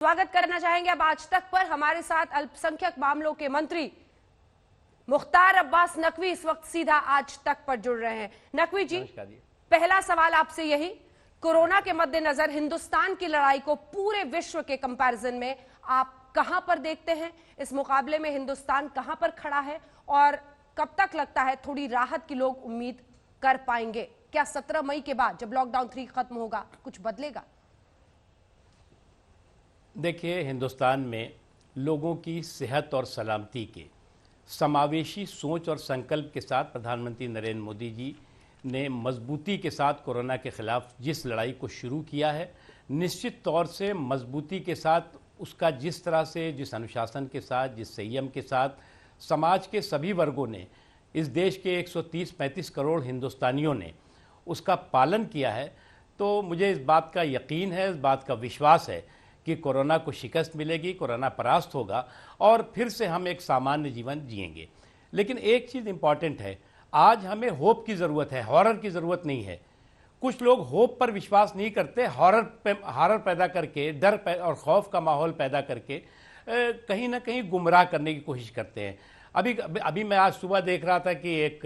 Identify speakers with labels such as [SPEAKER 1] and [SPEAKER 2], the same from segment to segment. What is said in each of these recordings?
[SPEAKER 1] स्वागत करना चाहेंगे अब आज तक पर हमारे साथ अल्पसंख्यक मामलों के मंत्री मुख्तार अब्बास नकवी इस वक्त सीधा आज तक पर जुड़ रहे हैं। नकवी जी, पहला सवाल आपसे यही, कोरोना के मद्देनजर हिंदुस्तान की लड़ाई को पूरे विश्व के कंपैरिजन में आप कहां पर देखते हैं? इस मुकाबले में हिंदुस्तान कहां पर खड़ा है और कब तक लगता है थोड़ी राहत की लोग उम्मीद कर पाएंगे? क्या 17 मई के बाद जब लॉकडाउन 3 खत्म होगा कुछ बदलेगा?
[SPEAKER 2] देखिए, हिंदुस्तान में लोगों की सेहत और सलामती के समावेशी सोच और संकल्प के साथ प्रधानमंत्री नरेंद्र मोदी जी ने मजबूती के साथ कोरोना के खिलाफ जिस लड़ाई को शुरू किया है, निश्चित तौर से मजबूती के साथ उसका जिस तरह से, जिस अनुशासन के साथ, जिस संयम के साथ समाज के सभी वर्गों ने, इस देश के 130-135 करोड़ हिंदुस्तानियों ने उसका पालन किया है, तो मुझे इस बात का यकीन है, इस बात का विश्वास है कि कोरोना को शिकस्त मिलेगी, कोरोना परास्त होगा और फिर से हम एक सामान्य जीवन जिएंगे। लेकिन एक चीज़ इम्पॉर्टेंट है, आज हमें होप की ज़रूरत है, हॉरर की ज़रूरत नहीं है। कुछ लोग होप पर विश्वास नहीं करते, हॉरर पैदा करके, और खौफ का माहौल पैदा करके कहीं ना कहीं गुमराह करने की कोशिश करते हैं। अभी मैं आज सुबह देख रहा था कि एक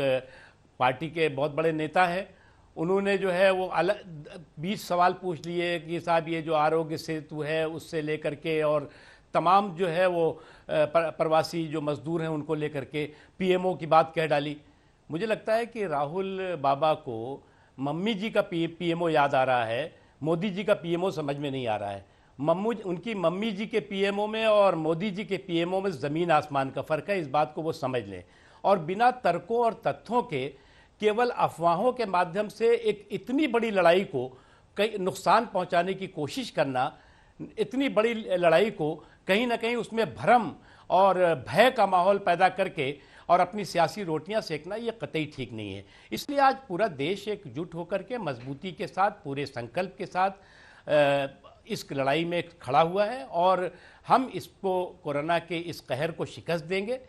[SPEAKER 2] पार्टी के बहुत बड़े नेता हैं, उन्होंने जो है वो 20 सवाल पूछ लिए कि साहब ये जो आरोग्य सेतु है उससे लेकर के और तमाम जो है वो प्रवासी जो मजदूर हैं उनको लेकर के पीएमओ की बात कह डाली। मुझे लगता है कि राहुल बाबा को मम्मी जी का पीएमओ याद आ रहा है, मोदी जी का पीएमओ समझ में नहीं आ रहा है। उनकी मम्मी जी के पीएमओ में और मोदी जी के पीएमओ में ज़मीन आसमान का फ़र्क है, इस बात को वो समझ लें। और बिना तर्कों और तथ्यों के केवल अफवाहों के माध्यम से एक इतनी बड़ी लड़ाई को कई नुकसान पहुंचाने की कोशिश करना, इतनी बड़ी लड़ाई को कहीं ना कहीं उसमें भ्रम और भय का माहौल पैदा करके और अपनी सियासी रोटियां सेकना, ये कतई ठीक नहीं है। इसलिए आज पूरा देश एकजुट होकर के मजबूती के साथ, पूरे संकल्प के साथ इस लड़ाई में खड़ा हुआ है और हम इसको, कोरोना के इस कहर को शिकस्त देंगे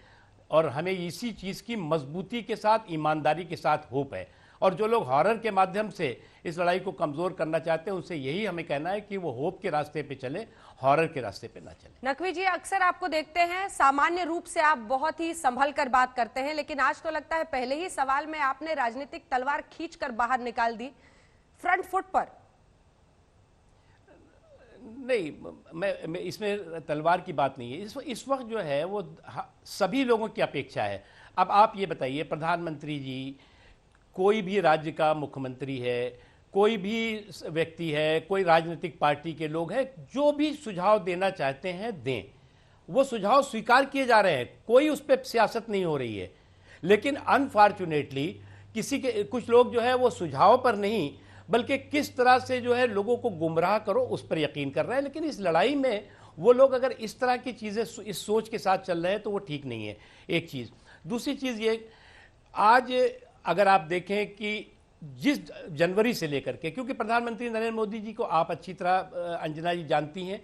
[SPEAKER 2] और हमें इसी चीज़ की मजबूती के साथ, ईमानदारी के साथ होप है। और जो लोग हॉरर के माध्यम से इस लड़ाई को कमज़ोर करना चाहते हैं, उनसे यही हमें कहना है कि वो होप के रास्ते पे चले, हॉरर के रास्ते पे ना चले।
[SPEAKER 1] नकवी जी, अक्सर आपको देखते हैं सामान्य रूप से आप बहुत ही संभल कर बात करते हैं, लेकिन आज तो लगता है पहले ही सवाल में आपने राजनीतिक तलवार खींच कर बाहर निकाल दी, फ्रंट फुट पर।
[SPEAKER 2] नहीं, मैं इसमें तलवार की बात नहीं है। इस वक्त जो है वो सभी लोगों की अपेक्षा है। अब आप ये बताइए, प्रधानमंत्री जी, कोई भी राज्य का मुख्यमंत्री है, कोई भी व्यक्ति है, कोई राजनीतिक पार्टी के लोग हैं, जो भी सुझाव देना चाहते हैं दें, वो सुझाव स्वीकार किए जा रहे हैं, कोई उस पर सियासत नहीं हो रही है। लेकिन अनफॉर्चुनेटली कुछ लोग जो है वो सुझाव पर नहीं, बल्कि किस तरह से जो है लोगों को गुमराह करो उस पर यकीन कर रहे हैं। लेकिन इस लड़ाई में वो लोग अगर इस तरह की चीज़ें इस सोच के साथ चल रहे हैं तो वो ठीक नहीं है, एक चीज़। दूसरी चीज़ ये, आज अगर आप देखें कि जिस जनवरी से लेकर के, क्योंकि प्रधानमंत्री नरेंद्र मोदी जी को आप अच्छी तरह अंजना जी जानती हैं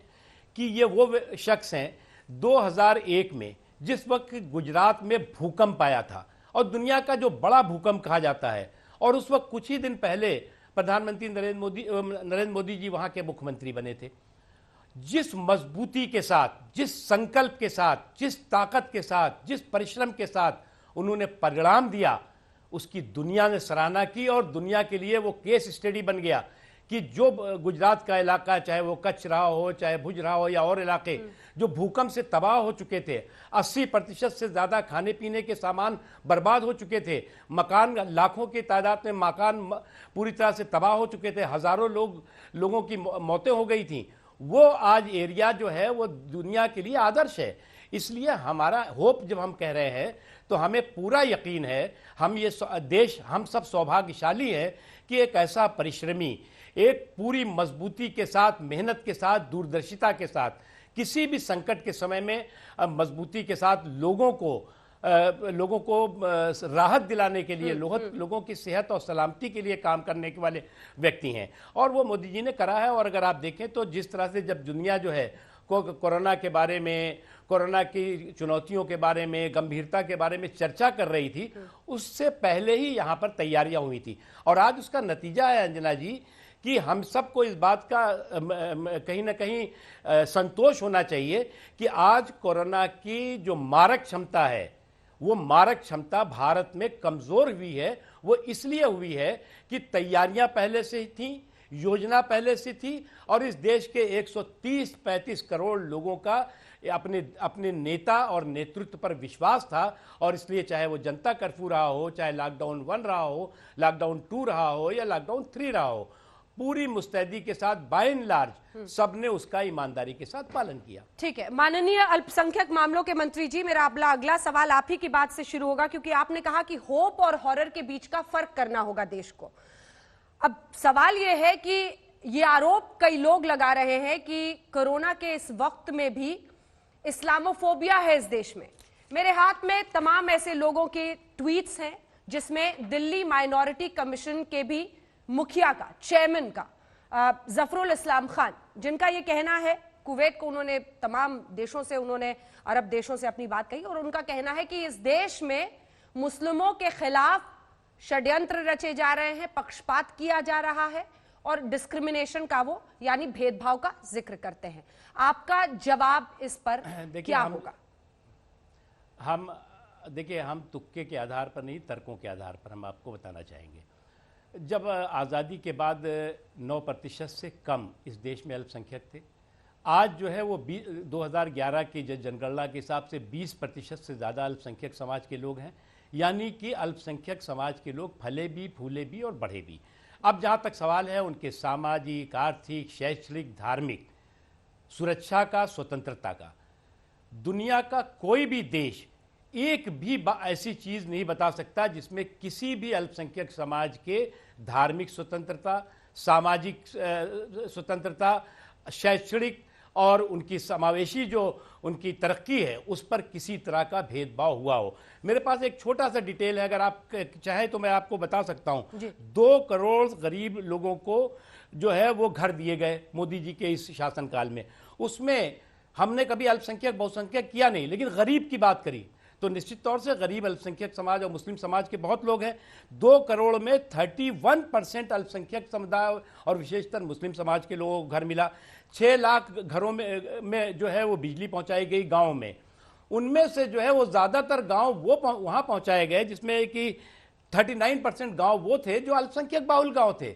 [SPEAKER 2] कि ये वो शख्स हैं 2001 में जिस वक्त गुजरात में भूकंप आया था और दुनिया का जो बड़ा भूकंप कहा जाता है, और उस वक्त कुछ ही दिन पहले प्रधानमंत्री नरेंद्र मोदी जी वहां के मुख्यमंत्री बने थे। जिस मजबूती के साथ, जिस संकल्प के साथ, जिस ताकत के साथ, जिस परिश्रम के साथ उन्होंने परिणाम दिया, उसकी दुनिया ने सराहना की और दुनिया के लिए वो केस स्टडी बन गया कि जो गुजरात का इलाका, चाहे वो कच्छ रहा हो, चाहे भुज रहा हो या और इलाके जो भूकंप से तबाह हो चुके थे, 80% से ज़्यादा खाने पीने के सामान बर्बाद हो चुके थे, मकान लाखों की तादाद में मकान पूरी तरह से तबाह हो चुके थे, हज़ारों लोगों की मौतें हो गई थी, वो आज एरिया जो है वो दुनिया के लिए आदर्श है। इसलिए हमारा होप जब हम कह रहे हैं तो हमें पूरा यकीन है, हम सब सौभाग्यशाली हैं कि एक ऐसा परिश्रमी, एक पूरी मजबूती के साथ, मेहनत के साथ, दूरदर्शिता के साथ, किसी भी संकट के समय में मजबूती के साथ लोगों को राहत दिलाने के लिए, लोगों की सेहत और सलामती के लिए काम करने के वाले व्यक्ति हैं और वो मोदी जी ने करा है। और अगर आप देखें तो जिस तरह से जब दुनिया जो है कोरोना के बारे में, कोरोना की चुनौतियों के बारे में, गंभीरता के बारे में चर्चा कर रही थी, उससे पहले ही यहाँ पर तैयारियां हुई थी और आज उसका नतीजा है अंजना जी कि हम सबको इस बात का कहीं ना कहीं संतोष होना चाहिए कि आज कोरोना की जो मारक क्षमता है, वो मारक क्षमता भारत में कमजोर हुई है। वो इसलिए हुई है कि तैयारियां पहले से ही थी, योजना पहले से थी, और इस देश के 130-135 करोड़ लोगों का अपने नेता और नेतृत्व पर विश्वास था। और इसलिए चाहे वो जनता कर्फ्यू रहा हो, चाहे लॉकडाउन 1 रहा हो, लॉकडाउन 2 रहा हो या लॉकडाउन 3 रहा हो, पूरी मुस्तैदी के साथ बाय एंड लार्ज सबने उसका ईमानदारी के साथ पालन किया।
[SPEAKER 1] ठीक है, माननीय अल्पसंख्यक मामलों के मंत्री जी, मेरा अगला सवाल आप ही की बात से शुरू होगा, क्योंकि आपने कहा कि होप और हॉरर के बीच का फर्क करना होगा देश को। अब सवाल यह है कि ये आरोप कई लोग लगा रहे हैं कि कोरोना के इस वक्त में भी इस्लामोफोबिया है इस देश में। मेरे हाथ में तमाम ऐसे लोगों के ट्वीट्स हैं जिसमें दिल्ली माइनॉरिटी कमीशन के भी मुखिया का, चेयरमैन का, जफरुल इस्लाम खान, जिनका ये कहना है, कुवैत को उन्होंने तमाम देशों से, उन्होंने अरब देशों से अपनी बात कही, और उनका कहना है कि इस देश में मुस्लिमों के खिलाफ षड्यंत्र रचे जा रहे हैं, पक्षपात किया जा रहा है और डिस्क्रिमिनेशन का वो यानी भेदभाव का जिक्र करते हैं। आपका जवाब इस पर क्या होगा?
[SPEAKER 2] हम तुक्के के आधार पर नहीं, तर्कों के आधार पर हम आपको बताना चाहेंगे। जब आज़ादी के बाद 9% से कम इस देश में अल्पसंख्यक थे, आज जो है वो 2011 की जनगणना के हिसाब से 20% से ज़्यादा अल्पसंख्यक समाज के लोग हैं। यानी कि अल्पसंख्यक समाज के लोग फले भी, फूले भी और बढ़े भी। अब जहाँ तक सवाल है उनके सामाजिक, आर्थिक, शैक्षणिक, धार्मिक सुरक्षा का, स्वतंत्रता का, दुनिया का कोई भी देश एक भी ऐसी चीज़ नहीं बता सकता जिसमें किसी भी अल्पसंख्यक समाज के धार्मिक स्वतंत्रता, सामाजिक स्वतंत्रता, शैक्षणिक और उनकी समावेशी जो उनकी तरक्की है उस पर किसी तरह का भेदभाव हुआ हो। मेरे पास एक छोटा सा डिटेल है, अगर आप चाहें तो मैं आपको बता सकता हूं। 2 करोड़ गरीब लोगों को जो है वो घर दिए गए मोदी जी के इस शासनकाल में। उसमें हमने कभी अल्पसंख्यक बहुसंख्यक किया नहीं, लेकिन गरीब की बात करी तो निश्चित तौर से गरीब अल्पसंख्यक समाज और मुस्लिम समाज के बहुत लोग हैं। 2 करोड़ में 31% अल्पसंख्यक समुदाय और विशेषतर मुस्लिम समाज के लोगों को घर मिला। 6 लाख घरों में जो है वो बिजली पहुंचाई गई गाँव में। उनमें से जो है वो ज़्यादातर गाँव वो वहाँ पहुंचाए गए जिसमें कि 39% गाँव वो थे जो अल्पसंख्यक बाहुल गाँव थे,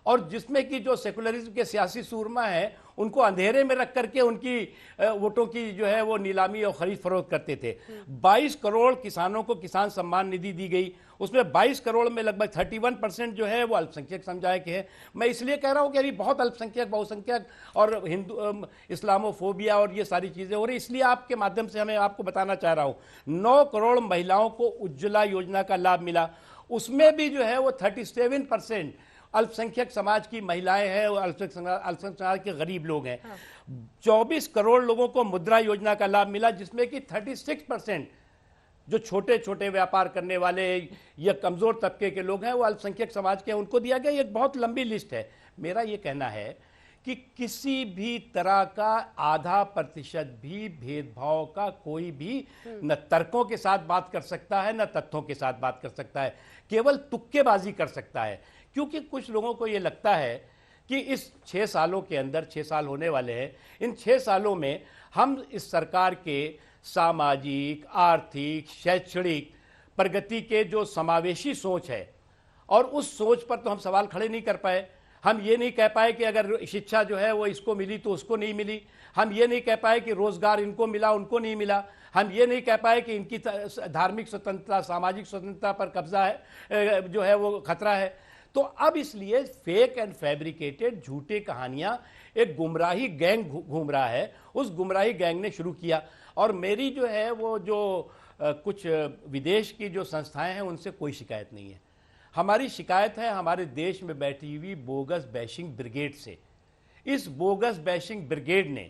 [SPEAKER 2] और जिसमें कि जो सेकुलरिज्म के सियासी सूरमा हैं उनको अंधेरे में रख करके उनकी वोटों की जो है वो नीलामी और खरीद फरोख्त करते थे। 22 करोड़ किसानों को किसान सम्मान निधि दी गई, उसमें 22 करोड़ में लगभग 31% जो है वो अल्पसंख्यक समुदाय के हैं। मैं इसलिए कह रहा हूँ कि अभी बहुत अल्पसंख्यक बहुसंख्यक और हिंदू इस्लामोफोबिया और ये सारी चीज़ें हो रही, इसलिए आपके माध्यम से हमें आपको बताना चाह रहा हूँ 9 करोड़ महिलाओं को उज्ज्वला योजना का लाभ मिला, उसमें भी जो है वो 37% अल्पसंख्यक समाज की महिलाएं हैं और अल्पसंख्यक समाज के गरीब लोग हैं। 24 करोड़ लोगों को मुद्रा योजना का लाभ मिला, जिसमें कि 36% जो छोटे छोटे व्यापार करने वाले या कमजोर तबके के लोग हैं वो अल्पसंख्यक समाज के, उनको दिया गया। एक बहुत लंबी लिस्ट है। मेरा ये कहना है कि किसी भी तरह का आधा प्रतिशत भी भेदभाव का कोई भी न तर्कों के साथ बात कर सकता है न तथ्यों के साथ बात कर सकता है, केवल तुक्केबाजी कर सकता है। क्योंकि कुछ लोगों को ये लगता है कि इस 6 सालों के अंदर, 6 साल होने वाले हैं, इन 6 सालों में हम इस सरकार के सामाजिक, आर्थिक, शैक्षणिक प्रगति के जो समावेशी सोच है और उस सोच पर तो हम सवाल खड़े नहीं कर पाए। हम ये नहीं कह पाए कि अगर शिक्षा जो है वो इसको मिली तो उसको नहीं मिली। हम ये नहीं कह पाए कि रोजगार इनको मिला उनको नहीं मिला। हम ये नहीं कह पाए कि इनकी धार्मिक स्वतंत्रता, सामाजिक स्वतंत्रता पर कब्जा है जो है वो खतरा है। तो अब इसलिए फेक एंड फैब्रिकेटेड झूठे कहानियां एक गुमराही गैंग घूम रहा है, उस गुमराही गैंग ने शुरू किया। और मेरी जो है वो जो कुछ विदेश की जो संस्थाएं हैं उनसे कोई शिकायत नहीं है। हमारी शिकायत है हमारे देश में बैठी हुई बोगस बैशिंग ब्रिगेड से। इस बोगस बैशिंग ब्रिगेड ने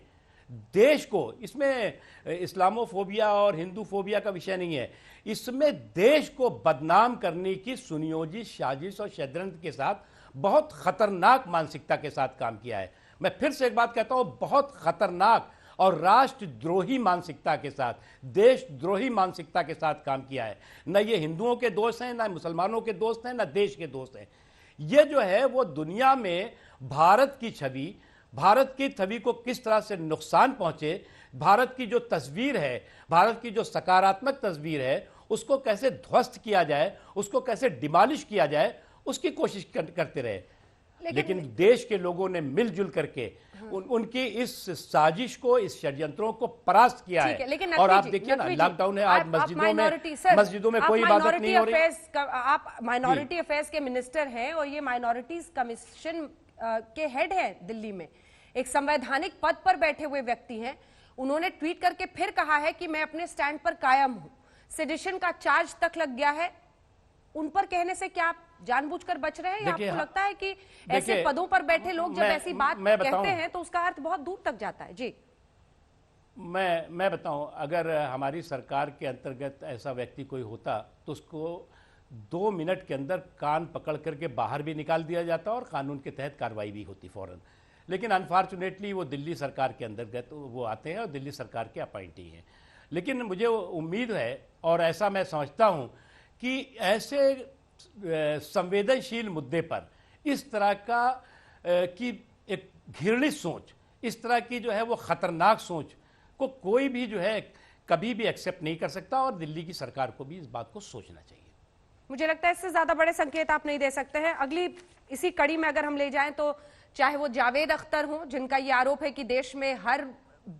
[SPEAKER 2] देश को, इसमें इस्लामोफोबिया और हिंदूफोबिया का विषय नहीं है, इसमें देश को बदनाम करने की सुनियोजित साजिश और षड्यंत्र के साथ बहुत खतरनाक मानसिकता के साथ काम किया है। मैं फिर से एक बात कहता हूं, बहुत खतरनाक और राष्ट्रद्रोही मानसिकता के साथ, देशद्रोही मानसिकता के साथ काम किया है। न ये हिंदुओं के दोस्त हैं, न मुसलमानों के दोस्त हैं, न देश के दोस्त हैं। ये जो है वो दुनिया में भारत की छवि, भारत की छवि को किस तरह से नुकसान पहुंचे, भारत की जो तस्वीर है, भारत की जो सकारात्मक तस्वीर है, उसको कैसे ध्वस्त किया जाए, उसको कैसे डिमॉलिश किया जाए, उसकी कोशिश करते रहे। लेकिन देश के लोगों ने मिलजुल करके उनकी इस साजिश को, इस षड्यंत्रों को परास्त किया है।
[SPEAKER 1] लेकिन
[SPEAKER 2] और आप देखिए ना, लॉकडाउन है, आज मस्जिदों में कोई इबादत नहीं हो रही।
[SPEAKER 1] आप माइनॉरिटी अफेयर्स के मिनिस्टर हैं और ये माइनॉरिटीज कमीशन के हेड हैं दिल्ली में, एक संवैधानिक पद पर बैठे हुए व्यक्ति हैं। उन्होंने ट्वीट करके फिर कहा है कि मैं अपने स्टैंड पर कायम हूं, सेडिशन का चार्ज तक लग गया है। उन पर कहने से क्या आप जानबूझकर बच रहे हैं, या आपको लगता है कि ऐसे पदों पर बैठे लोग जब ऐसी बात कहते हैं तो उसका अर्थ बहुत दूर तक जाता है? जी,
[SPEAKER 2] मैं बताऊं, अगर हमारी सरकार के अंतर्गत ऐसा व्यक्ति कोई होता तो उसको 2 मिनट के अंदर कान पकड़ करके बाहर भी निकाल दिया जाता और कानून के तहत कार्रवाई भी होती फौरन। लेकिन अनफॉर्चुनेटली वो दिल्ली सरकार के अंतर्गत वो आते हैं और दिल्ली सरकार के अपॉइंटी हैं। लेकिन मुझे उम्मीद है और ऐसा मैं समझता हूं कि ऐसे संवेदनशील मुद्दे पर इस तरह का की एक घृणित सोच, इस तरह की जो है वो खतरनाक सोच को कोई भी जो है कभी भी एक्सेप्ट नहीं कर सकता, और दिल्ली की सरकार को भी इस बात को सोचना चाहिए।
[SPEAKER 1] मुझे लगता है इससे ज्यादा बड़े संकेत आप नहीं दे सकते हैं। अगली इसी कड़ी में अगर हम ले जाएं तो चाहे वो जावेद अख्तर हो, जिनका ये आरोप है कि देश में हर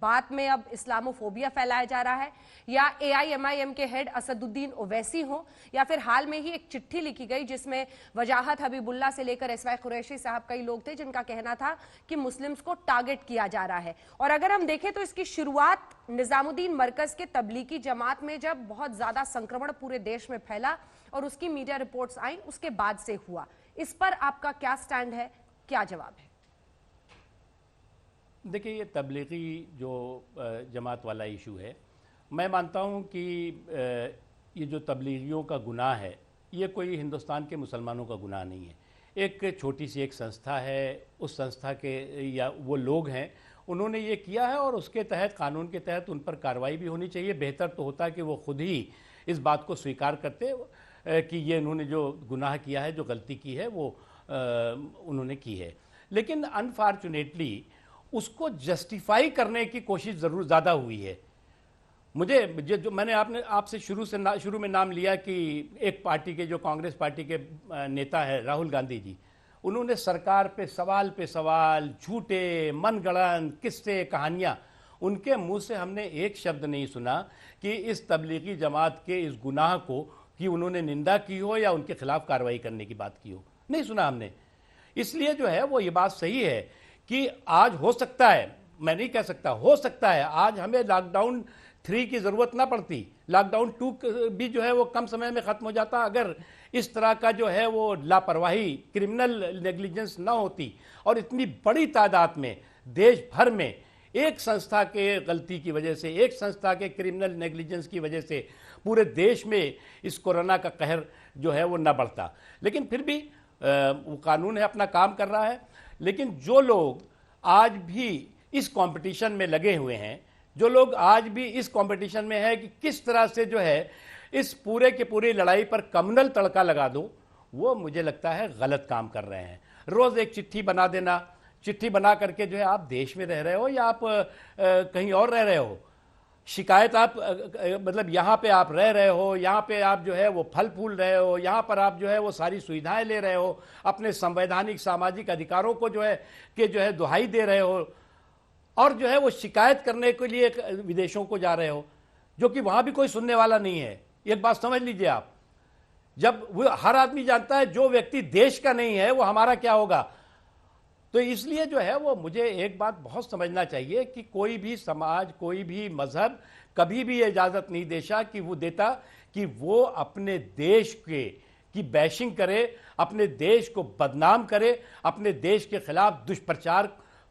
[SPEAKER 1] बात में अब इस्लामोफोबिया फैलाया जा रहा है, या AIMIM के हेड असदुद्दीन ओवैसी हो, या फिर हाल में ही एक चिट्ठी लिखी गई जिसमें वजाहत हबीबुल्ला से लेकर SY कुरैशी साहब कई लोग थे जिनका कहना था कि मुस्लिम्स को टारगेट किया जा रहा है। और अगर हम देखें तो इसकी शुरुआत निजामुद्दीन मरकज के तबलीगी जमात में जब बहुत ज्यादा संक्रमण पूरे देश में फैला और उसकी मीडिया रिपोर्ट्स आई, उसके बाद से हुआ। इस पर आपका क्या स्टैंड है, क्या जवाब है?
[SPEAKER 2] देखिए, ये तबलीगी जो जमात वाला इशू है, मैं मानता हूँ कि ये जो तबलीगियों का गुनाह है, ये कोई हिंदुस्तान के मुसलमानों का गुनाह नहीं है। एक छोटी सी एक संस्था है, उस संस्था के या वो लोग हैं, उन्होंने ये किया है और उसके तहत, कानून के तहत उन पर कार्रवाई भी होनी चाहिए। बेहतर तो होता है कि वो खुद ही इस बात को स्वीकार करते कि ये उन्होंने जो गुनाह किया है, जो गलती की है, वो उन्होंने की है। लेकिन अनफॉर्चुनेटली उसको जस्टिफाई करने की कोशिश ज़रूर ज़्यादा हुई है। मुझे जो मैंने आपसे शुरू में नाम लिया कि एक पार्टी के, जो कांग्रेस पार्टी के नेता है राहुल गांधी जी, उन्होंने सरकार पे सवाल, झूठे मनगढ़ंत किस्से, कहानियाँ, उनके मुंह से हमने एक शब्द नहीं सुना कि इस तबलीगी जमात के इस गुनाह को कि उन्होंने निंदा की हो या उनके खिलाफ कार्रवाई करने की बात की हो, नहीं सुना हमने। इसलिए जो है वो ये बात सही है कि आज हो सकता है, मैं नहीं कह सकता, हो सकता है आज हमें लॉकडाउन 3 की ज़रूरत ना पड़ती, लॉकडाउन 2 भी जो है वो कम समय में ख़त्म हो जाता अगर इस तरह का जो है वो लापरवाही, क्रिमिनल नेग्लिजेंस ना होती। और इतनी बड़ी तादाद में देश भर में एक संस्था के गलती की वजह से, एक संस्था के क्रिमिनल नेग्लिजेंस की वजह से पूरे देश में इस कोरोना का कहर जो है वो ना बढ़ता। लेकिन फिर भी वो कानून है, अपना काम कर रहा है। लेकिन जो लोग आज भी इस कंपटीशन में लगे हुए हैं, जो लोग आज भी इस कंपटीशन में है कि किस तरह से जो है इस पूरे की पूरी लड़ाई पर कम्युनल तड़का लगा दो, वो मुझे लगता है गलत काम कर रहे हैं। रोज़ एक चिट्ठी बना देना, चिट्ठी बना करके जो है आप देश में रह रहे हो या आप कहीं और रह रहे हो, शिकायत आप मतलब यहाँ पे आप रह रहे हो, यहाँ पे आप जो है वो फल फूल रहे हो, यहाँ पर आप जो है वो सारी सुविधाएं ले रहे हो, अपने संवैधानिक सामाजिक अधिकारों को जो है दुहाई दे रहे हो, और जो है वो शिकायत करने के लिए विदेशों को जा रहे हो, जो कि वहाँ भी कोई सुनने वाला नहीं है। एक बात समझ लीजिए आप, जब वो हर आदमी जानता है जो व्यक्ति देश का नहीं है वो हमारा क्या होगा। तो इसलिए जो है वो मुझे एक बात बहुत समझना चाहिए कि कोई भी समाज, कोई भी मजहब कभी भी इजाज़त नहीं देता कि वो अपने देश की बैशिंग करे, अपने देश को बदनाम करे, अपने देश के खिलाफ दुष्प्रचार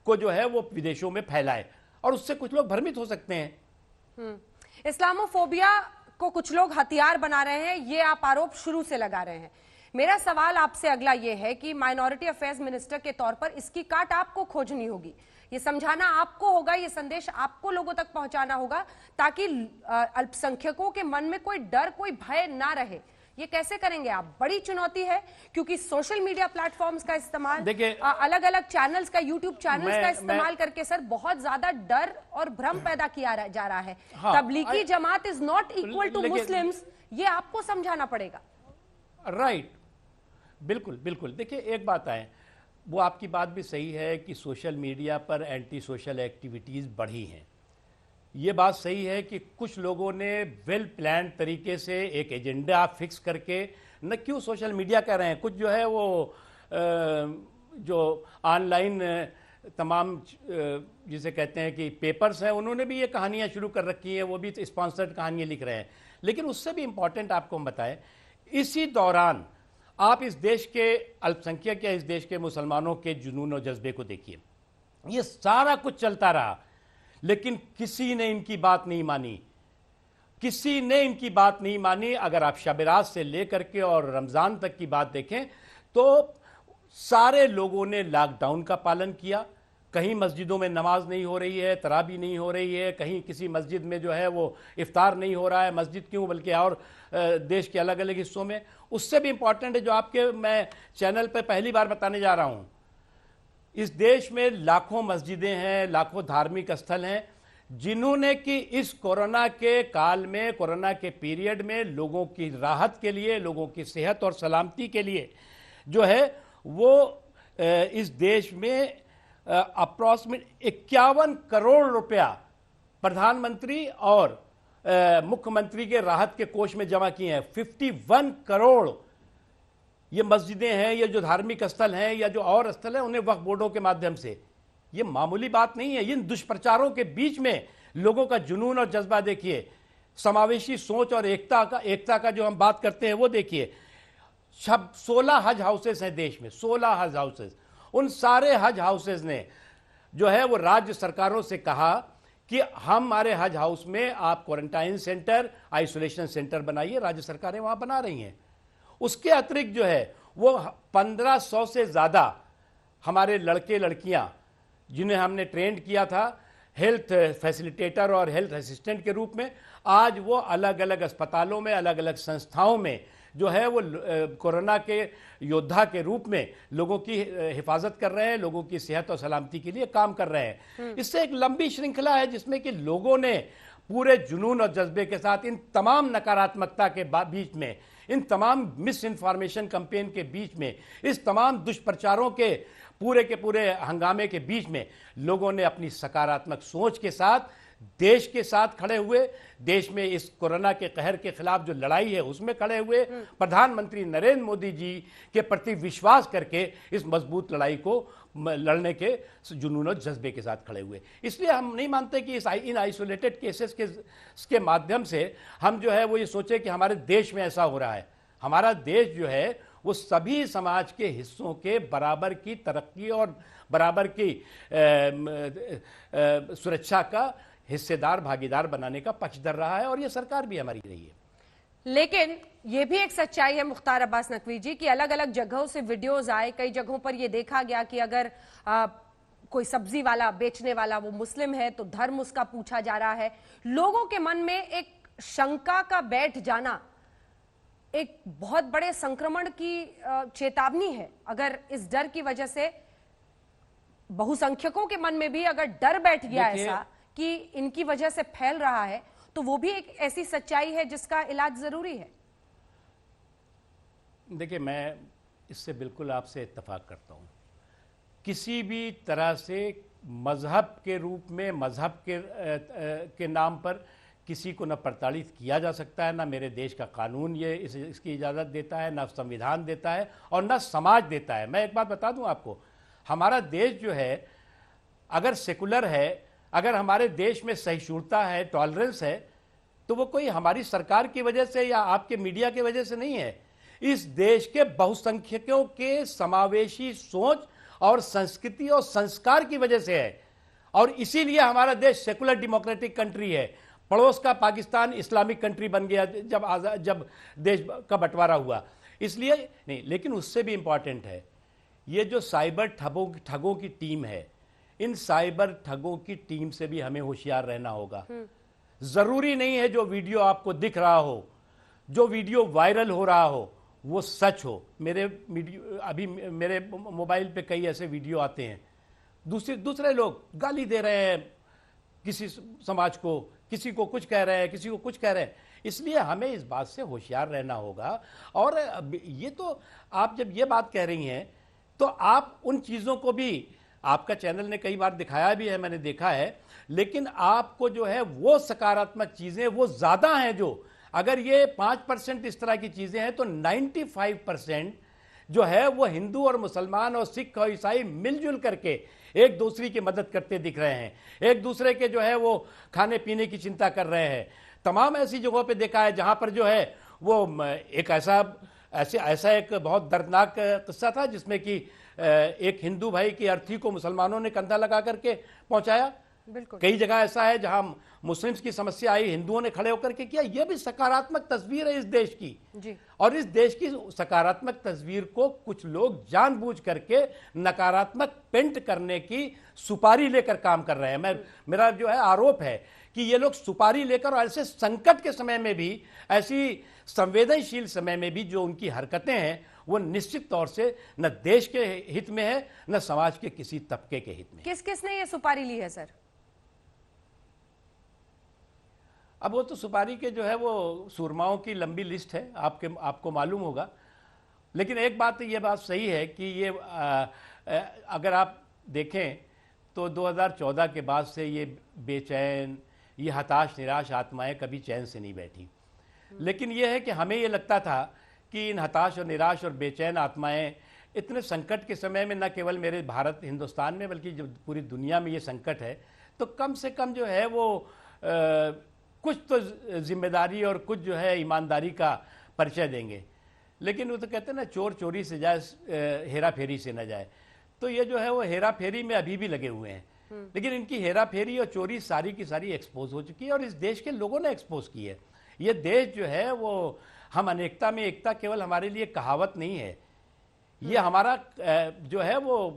[SPEAKER 2] को जो है वो विदेशों में फैलाए, और उससे कुछ लोग भ्रमित हो सकते हैं।
[SPEAKER 1] इस्लामोफोबिया को कुछ लोग हथियार बना रहे हैं, ये आप आरोप शुरू से लगा रहे हैं। मेरा सवाल आपसे अगला ये है कि माइनॉरिटी अफेयर्स मिनिस्टर के तौर पर इसकी काट आपको खोजनी होगी, ये समझाना आपको होगा, ये संदेश आपको लोगों तक पहुंचाना होगा, ताकि अल्पसंख्यकों के मन में कोई डर, कोई भय ना रहे ये कैसे करेंगे आप? बड़ी चुनौती है, क्योंकि सोशल मीडिया प्लेटफॉर्म्स का इस्तेमाल,
[SPEAKER 2] देखिए,
[SPEAKER 1] अलग अलग चैनल्स का, यूट्यूब चैनल्स का इस्तेमाल करके सर बहुत ज्यादा डर और भ्रम पैदा किया जा रहा है।
[SPEAKER 2] हाँ,
[SPEAKER 1] Tablighi Jamaat is not equal to Muslims, ये आपको समझाना पड़ेगा।
[SPEAKER 2] राइट, बिल्कुल बिल्कुल। देखिए, एक बात है, वो आपकी बात भी सही है कि सोशल मीडिया पर एंटी सोशल एक्टिविटीज़ बढ़ी हैं। ये बात सही है कि कुछ लोगों ने वेल प्लान तरीके से एक एजेंडा फिक्स करके, न क्यों सोशल मीडिया कह रहे हैं, कुछ जो है वो जो ऑनलाइन तमाम जिसे कहते हैं कि पेपर्स हैं, उन्होंने भी ये कहानियाँ शुरू कर रखी हैं, वो भी स्पॉन्सर्ड कहानियाँ लिख रहे हैं। लेकिन उससे भी इम्पॉर्टेंट आपको हम बताएं, इसी दौरान आप इस देश के अल्पसंख्यक या इस देश के मुसलमानों के जुनून और जज्बे को देखिए। ये सारा कुछ चलता रहा, लेकिन किसी ने इनकी बात नहीं मानी, किसी ने इनकी बात नहीं मानी। अगर आप शब-ए-रात से लेकर के और रमज़ान तक की बात देखें तो सारे लोगों ने लॉकडाउन का पालन किया। कहीं मस्जिदों में नमाज नहीं हो रही है, तराबी नहीं हो रही है, कहीं किसी मस्जिद में जो है वो इफ्तार नहीं हो रहा है। मस्जिद क्यों, बल्कि और देश के अलग अलग हिस्सों में। उससे भी इंपॉर्टेंट है जो आपके मैं चैनल पर पहली बार बताने जा रहा हूं, इस देश में लाखों मस्जिदें हैं, लाखों धार्मिक स्थल हैं, जिन्होंने कि इस कोरोना के काल में, कोरोना के पीरियड में लोगों की राहत के लिए, लोगों की सेहत और सलामती के लिए जो है वो इस देश में अप्रॉक्सीमेट 51 करोड़ रुपया प्रधानमंत्री और मुख्यमंत्री के राहत के कोष में जमा किए हैं। 51 करोड़ ये मस्जिदें हैं, ये जो धार्मिक स्थल हैं या जो और स्थल हैं, उन्हें वक्फ बोर्डों के माध्यम से, ये मामूली बात नहीं है। इन दुष्प्रचारों के बीच में लोगों का जुनून और जज्बा देखिए, समावेशी सोच और एकता का जो हम बात करते हैं वो देखिए। 16 हज हाउसेस हैं देश में, 16 हज हाउसेस। उन सारे हज हाउसेस ने जो है वो राज्य सरकारों से कहा कि हमारे हज हाउस में आप क्वारंटाइन सेंटर, आइसोलेशन सेंटर बनाइए। राज्य सरकारें वहां बना रही हैं। उसके अतिरिक्त जो है वो 1500 से ज़्यादा हमारे लड़के लड़कियां जिन्हें हमने ट्रेंड किया था हेल्थ फैसिलिटेटर और हेल्थ असिस्टेंट के रूप में, आज वो अलग अलग अस्पतालों में, अलग अलग संस्थाओं में जो है वो कोरोना के योद्धा के रूप में लोगों की हिफाजत कर रहे हैं, लोगों की सेहत और सलामती के लिए काम कर रहे हैं। इससे एक लंबी श्रृंखला है जिसमें कि लोगों ने पूरे जुनून और जज्बे के साथ इन तमाम नकारात्मकता के बीच में, इन तमाम मिस इन्फॉर्मेशन कैंपेन के बीच में, इस तमाम दुष्प्रचारों के पूरे हंगामे के बीच में लोगों ने अपनी सकारात्मक सोच के साथ देश के साथ खड़े हुए, देश में इस कोरोना के कहर के खिलाफ जो लड़ाई है उसमें खड़े हुए, प्रधानमंत्री नरेंद्र मोदी जी के प्रति विश्वास करके इस मजबूत लड़ाई को लड़ने के जुनून और जज्बे के साथ खड़े हुए। इसलिए हम नहीं मानते कि इन आइसोलेटेड केसेस के माध्यम से हम जो है वो ये सोचे कि हमारे देश में ऐसा हो रहा है। हमारा देश जो है वो सभी समाज के हिस्सों के बराबर की तरक्की और बराबर की सुरक्षा का हिस्सेदार, भागीदार बनाने का पक्षधर रहा है, और ये सरकार भी हमारी रही है।
[SPEAKER 1] लेकिन ये भी एक सच्चाई है मुख्तार अब्बास नकवी जी कि अलग अलग जगहों से वीडियोस आए, कई जगहों पर ये देखा गया कि अगर कोई सब्जी वाला, बेचने वाला वो मुस्लिम है तो धर्म उसका पूछा जा रहा है। लोगों के मन में एक शंका का बैठ जाना एक बहुत बड़े संक्रमण की चेतावनी है। अगर इस डर की वजह से बहुसंख्यकों के मन में भी अगर डर बैठ गया ऐसा कि इनकी वजह से फैल रहा है, तो वो भी एक ऐसी सच्चाई है जिसका इलाज जरूरी है। देखिए,
[SPEAKER 2] मैं इससे बिल्कुल आपसे इत्तेफाक करता हूं। किसी भी तरह से मजहब के रूप में, मजहब के नाम पर किसी को न प्रताड़ित किया जा सकता है, ना मेरे देश का कानून ये इसकी इजाज़त देता है, ना संविधान देता है और ना समाज देता है। मैं एक बात बता दूं आपको, हमारा देश जो है अगर सेकुलर है, अगर हमारे देश में सहिष्णुता है, टॉलरेंस है, तो वो कोई हमारी सरकार की वजह से या आपके मीडिया की वजह से नहीं है। इस देश के बहुसंख्यकों के समावेशी सोच और संस्कृति और संस्कार की वजह से है, और इसीलिए हमारा देश सेकुलर डेमोक्रेटिक कंट्री है। पड़ोस का पाकिस्तान इस्लामिक कंट्री बन गया जब देश का बंटवारा हुआ, इसलिए नहीं। लेकिन उससे भी इंपॉर्टेंट है ये जो साइबर ठगों की टीम है, इन साइबर ठगों की टीम से भी हमें होशियार रहना होगा। जरूरी नहीं है जो वीडियो आपको दिख रहा हो जो वीडियो वायरल हो रहा हो वो सच हो। अभी मेरे मोबाइल पे कई ऐसे वीडियो आते हैं, दूसरे लोग गाली दे रहे हैं किसी समाज को, किसी को कुछ कह रहे हैं, किसी को कुछ कह रहे हैं। इसलिए हमें इस बात से होशियार रहना होगा। और ये तो आप जब ये बात कह रही हैं तो आप उन चीज़ों को भी, आपका चैनल ने कई बार दिखाया भी है, मैंने देखा है, लेकिन आपको जो है वो सकारात्मक चीज़ें वो ज़्यादा हैं। जो अगर ये 5% इस तरह की चीज़ें हैं तो 95% जो है वो हिंदू और मुसलमान और सिख और ईसाई मिलजुल करके एक दूसरे की मदद करते दिख रहे हैं, एक दूसरे के जो है वो खाने पीने की चिंता कर रहे हैं। तमाम ऐसी जगहों पे देखा है जहां पर जो है वो एक ऐसा एक बहुत दर्दनाक किस्सा था जिसमें कि एक हिंदू भाई की अर्थी को मुसलमानों ने कंधा लगा करके पहुंचाया।
[SPEAKER 1] बिल्कुल।
[SPEAKER 2] कई जगह ऐसा है जहां मुस्लिम्स की समस्या आई, हिंदुओं ने खड़े होकर के किया। यह भी सकारात्मक तस्वीर है इस देश की
[SPEAKER 1] जी। और
[SPEAKER 2] इस देश की सकारात्मक तस्वीर को कुछ लोग जानबूझ करके नकारात्मक पेंट करने की सुपारी लेकर काम कर रहे हैं। मेरा जो है आरोप है कि ये लोग सुपारी लेकर और ऐसे संकट के समय में भी, ऐसी संवेदनशील समय में भी जो उनकी हरकतें हैं वो निश्चित तौर से न देश के हित में है न समाज के किसी तबके के हित में।
[SPEAKER 1] किसने ये सुपारी ली है सर?
[SPEAKER 2] अब वो तो सुपारी के जो है वो सूरमाओं की लंबी लिस्ट है, आपको मालूम होगा। लेकिन एक बात ये बात सही है कि ये अगर आप देखें तो 2014 के बाद से ये बेचैन, ये हताश निराश आत्माएं कभी चैन से नहीं बैठी। लेकिन ये है कि हमें ये लगता था कि इन हताश और निराश और बेचैन आत्माएं इतने संकट के समय में, न केवल मेरे भारत हिंदुस्तान में बल्कि जब पूरी दुनिया में ये संकट है, तो कम से कम जो है वो कुछ तो जिम्मेदारी और कुछ जो है ईमानदारी का परिचय देंगे। लेकिन वो तो कहते हैं ना, चोर चोरी से जाए हेरा फेरी से न जाए। तो ये जो है वो हेरा फेरी में अभी भी लगे हुए हैं। लेकिन इनकी हेरा फेरी और चोरी सारी की सारी एक्सपोज हो चुकी है और इस देश के लोगों ने एक्सपोज की है। ये देश जो है वो, हम अनेकता में एकता केवल हमारे लिए कहावत नहीं है, ये हमारा जो है वो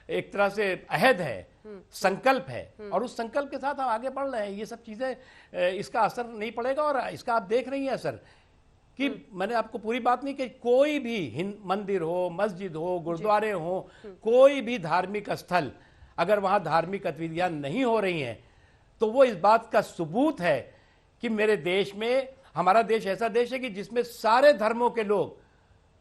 [SPEAKER 2] एक तरह से अहद है, संकल्प है। और उस संकल्प के साथ हम आगे बढ़ रहे हैं। ये सब चीज़ें, इसका असर नहीं पड़ेगा। और इसका आप देख रही हैं असर कि मैंने आपको पूरी बात नहीं कही, कोई भी मंदिर हो, मस्जिद हो, गुरुद्वारे हो, कोई भी धार्मिक स्थल, अगर वहाँ धार्मिक गतिविधियाँ नहीं हो रही हैं तो वो इस बात का सबूत है कि मेरे देश में, हमारा देश ऐसा देश है कि जिसमें सारे धर्मों के लोग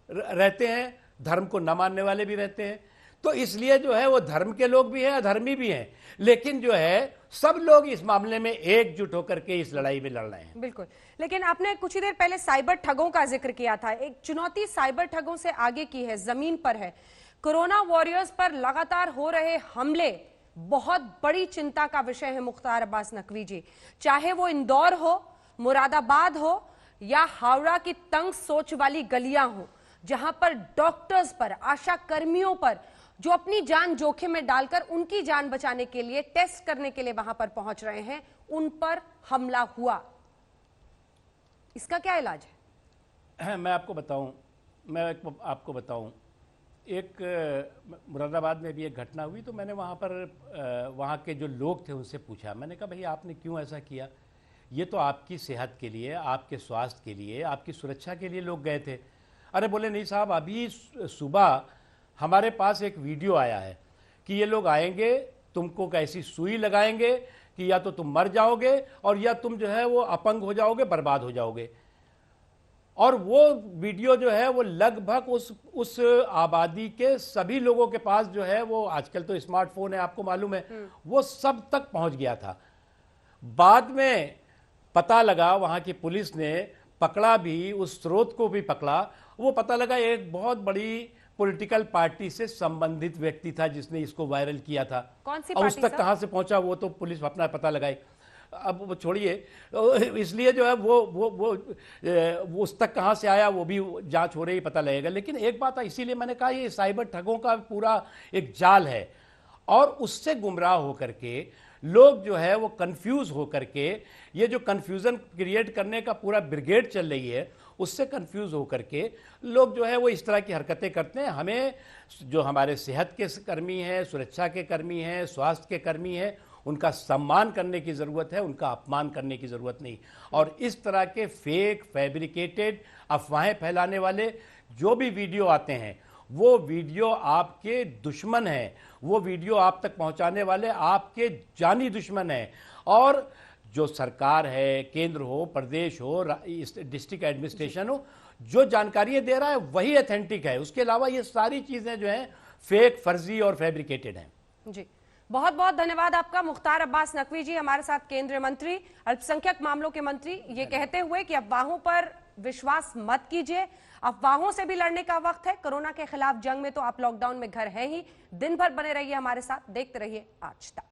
[SPEAKER 2] रहते हैं, धर्म को न मानने वाले भी रहते हैं। तो इसलिए जो है वो धर्म के लोग भी हैं, अधर्मी भी हैं, लेकिन जो है सब लोग इस मामले में एकजुट होकर के इस लड़ाई में लड़ रहे हैं।
[SPEAKER 1] बिल्कुल। लेकिन आपने कुछ ही देर पहले साइबर ठगों का जिक्र किया था। एक चुनौती साइबर ठगों से आगे की है, जमीन पर है। कोरोना वॉरियर्स पर लगातार हो रहे हमले बहुत बड़ी चिंता का विषय है मुख्तार अब्बास नकवी जी। चाहे वो इंदौर हो, मुरादाबाद हो या हावड़ा की तंग सोच वाली गलियां हो, जहां पर डॉक्टर्स पर, आशा कर्मियों पर, जो अपनी जान जोखिम में डालकर उनकी जान बचाने के लिए, टेस्ट करने के लिए वहां पर पहुंच रहे हैं, उन पर हमला हुआ। इसका क्या इलाज है?
[SPEAKER 2] मैं आपको बताऊं, एक मुरादाबाद में भी एक घटना हुई। तो मैंने वहाँ पर वहाँ के जो लोग थे उनसे पूछा, मैंने कहा भाई आपने क्यों ऐसा किया? ये तो आपकी सेहत के लिए, आपके स्वास्थ्य के लिए, आपकी सुरक्षा के लिए लोग गए थे। अरे बोले नहीं साहब, अभी सुबह हमारे पास एक वीडियो आया है कि ये लोग आएंगे, तुमको कैसी सुई लगाएंगे कि या तो तुम मर जाओगे और या तुम जो है वो अपंग हो जाओगे, बर्बाद हो जाओगे। और वो वीडियो जो है वो लगभग उस आबादी के सभी लोगों के पास जो है वो, आजकल तो स्मार्टफोन है आपको मालूम है, वो सब तक पहुंच गया था। बाद में पता लगा, वहां की पुलिस ने पकड़ा भी, उस स्रोत को भी पकड़ा। वो पता लगा एक बहुत बड़ी पॉलिटिकल पार्टी से संबंधित व्यक्ति था जिसने इसको वायरल किया था।
[SPEAKER 1] कौन सी
[SPEAKER 2] और
[SPEAKER 1] पार्टी
[SPEAKER 2] उस तक कहां से पहुंचा वो तो पुलिस अपना पता लगाए। अब वो छोड़िए, इसलिए जो है वो उस तक कहां से आया वो भी जांच हो रही, पता लगेगा। लेकिन एक बात है, इसीलिए मैंने कहा ये साइबर ठगों का पूरा एक जाल है और उससे गुमराह होकर के लोग जो है वो कंफ्यूज होकर के, ये जो कंफ्यूजन क्रिएट करने का पूरा ब्रिगेड चल रही है, उससे कंफ्यूज होकर के लोग जो है वो इस तरह की हरकतें करते हैं। हमें जो हमारे सेहत के कर्मी हैं, सुरक्षा के कर्मी हैं, स्वास्थ्य के कर्मी हैं, उनका सम्मान करने की ज़रूरत है, उनका अपमान करने की ज़रूरत नहीं। और इस तरह के फेक, फैब्रिकेटेड, अफवाहें फैलाने वाले जो भी वीडियो आते हैं, वो वीडियो आपके दुश्मन हैं, वो वीडियो आप तक पहुंचाने वाले आपके जानी दुश्मन हैं। और जो सरकार है, केंद्र हो, प्रदेश हो, डिस्ट्रिक्ट एडमिनिस्ट्रेशन हो, जो जानकारी दे रहा है वही ऑथेंटिक है। उसके अलावा ये सारी चीज़ें जो हैं फेक, फर्जी और फैब्रिकेटेड हैं।
[SPEAKER 1] जी, बहुत बहुत धन्यवाद आपका। मुख्तार अब्बास नकवी जी हमारे साथ, केंद्रीय मंत्री, अल्पसंख्यक मामलों के मंत्री, ये कहते हुए कि अफवाहों पर विश्वास मत कीजिए, अफवाहों से भी लड़ने का वक्त है। कोरोना के खिलाफ जंग में तो आप लॉकडाउन में घर हैं ही। दिन भर बने रहिए हमारे साथ, देखते रहिए आज तक।